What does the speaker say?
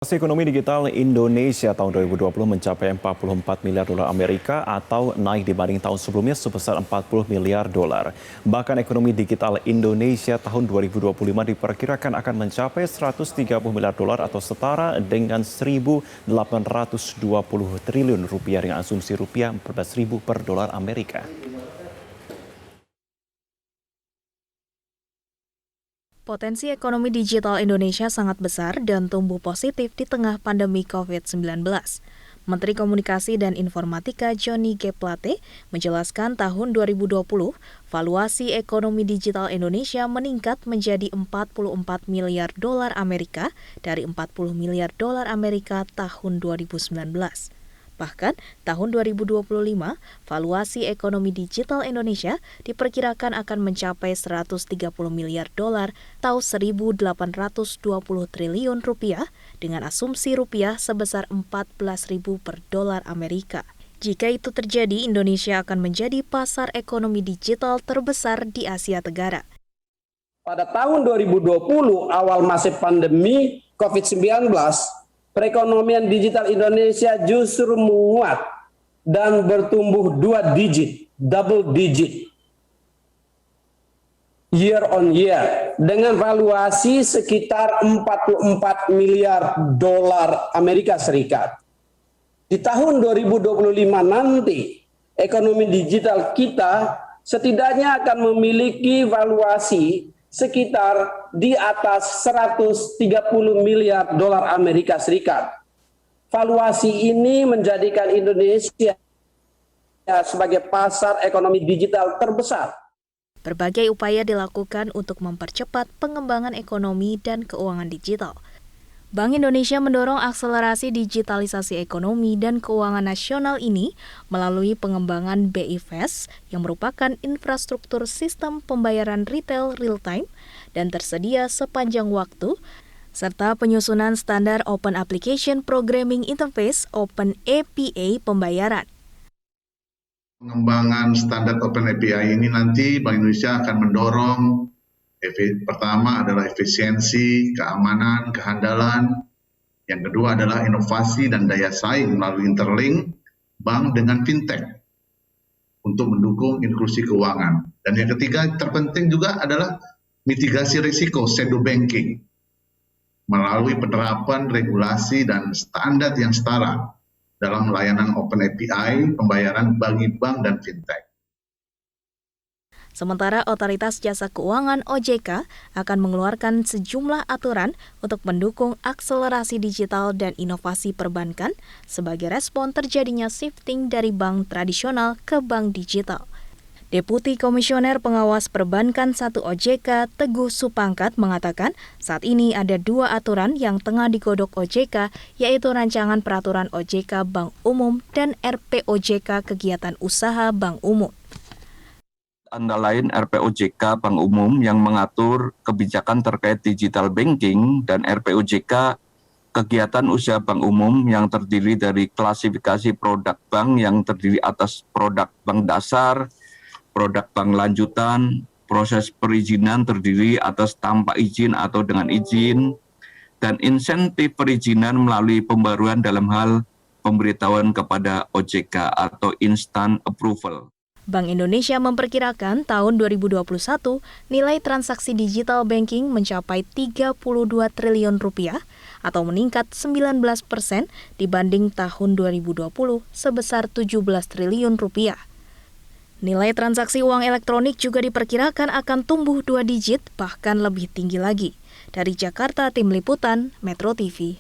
Ekonomi digital Indonesia tahun 2020 mencapai 44 miliar dolar Amerika atau naik dibanding tahun sebelumnya sebesar 40 miliar dolar. Bahkan ekonomi digital Indonesia tahun 2025 diperkirakan akan mencapai 130 miliar dolar atau setara dengan 1.820 triliun rupiah dengan asumsi rupiah 14.000 per dolar Amerika. Potensi ekonomi digital Indonesia sangat besar dan tumbuh positif di tengah pandemi COVID-19. Menteri Komunikasi dan Informatika Johnny G. Plate menjelaskan tahun 2020, valuasi ekonomi digital Indonesia meningkat menjadi 44 miliar dolar Amerika dari 40 miliar dolar Amerika tahun 2019. Bahkan, tahun 2025, valuasi ekonomi digital Indonesia diperkirakan akan mencapai 130 miliar dolar atau 1.820 triliun rupiah dengan asumsi rupiah sebesar 14.000 per dolar Amerika. Jika itu terjadi, Indonesia akan menjadi pasar ekonomi digital terbesar di Asia Tenggara. Pada tahun 2020, awal masa pandemi COVID-19, perekonomian digital Indonesia justru menguat dan bertumbuh double digit, year on year, dengan valuasi sekitar 44 miliar dolar Amerika Serikat. Di tahun 2025 nanti, ekonomi digital kita setidaknya akan memiliki valuasi sekitar di atas 130 miliar dolar Amerika Serikat. Valuasi ini menjadikan Indonesia sebagai pasar ekonomi digital terbesar. Berbagai upaya dilakukan untuk mempercepat pengembangan ekonomi dan keuangan digital. Bank Indonesia mendorong akselerasi digitalisasi ekonomi dan keuangan nasional ini melalui pengembangan BI Fast yang merupakan infrastruktur sistem pembayaran retail real-time dan tersedia sepanjang waktu, serta penyusunan standar Open Application Programming Interface (Open API) pembayaran. Pengembangan standar Open API ini nanti Bank Indonesia akan mendorong pertama adalah efisiensi, keamanan, kehandalan. Yang kedua adalah inovasi dan daya saing melalui interlink bank dengan fintech untuk mendukung inklusi keuangan. Dan yang ketiga terpenting juga adalah mitigasi risiko shadow banking melalui penerapan regulasi dan standar yang setara dalam layanan Open API pembayaran bagi bank dan fintech. Sementara Otoritas Jasa Keuangan (OJK) akan mengeluarkan sejumlah aturan untuk mendukung akselerasi digital dan inovasi perbankan sebagai respon terjadinya shifting dari bank tradisional ke bank digital. Deputi Komisioner Pengawas Perbankan 1 OJK, Teguh Supangkat, mengatakan saat ini ada 2 aturan yang tengah digodok OJK, yaitu Rancangan Peraturan OJK Bank Umum dan RPOJK Kegiatan Usaha Bank Umum. Antara lain RPOJK Bank Umum yang mengatur kebijakan terkait digital banking dan RPOJK Kegiatan Usaha Bank Umum yang terdiri dari klasifikasi produk bank yang terdiri atas produk bank dasar, produk bank lanjutan, proses perizinan terdiri atas tanpa izin atau dengan izin, dan insentif perizinan melalui pembaruan dalam hal pemberitahuan kepada OJK atau instant approval. Bank Indonesia memperkirakan tahun 2021 nilai transaksi digital banking mencapai 32 triliun rupiah atau meningkat 19% dibanding tahun 2020 sebesar 17 triliun rupiah. Nilai transaksi uang elektronik juga diperkirakan akan tumbuh 2 digit bahkan lebih tinggi lagi. Dari Jakarta, Tim Liputan, Metro TV.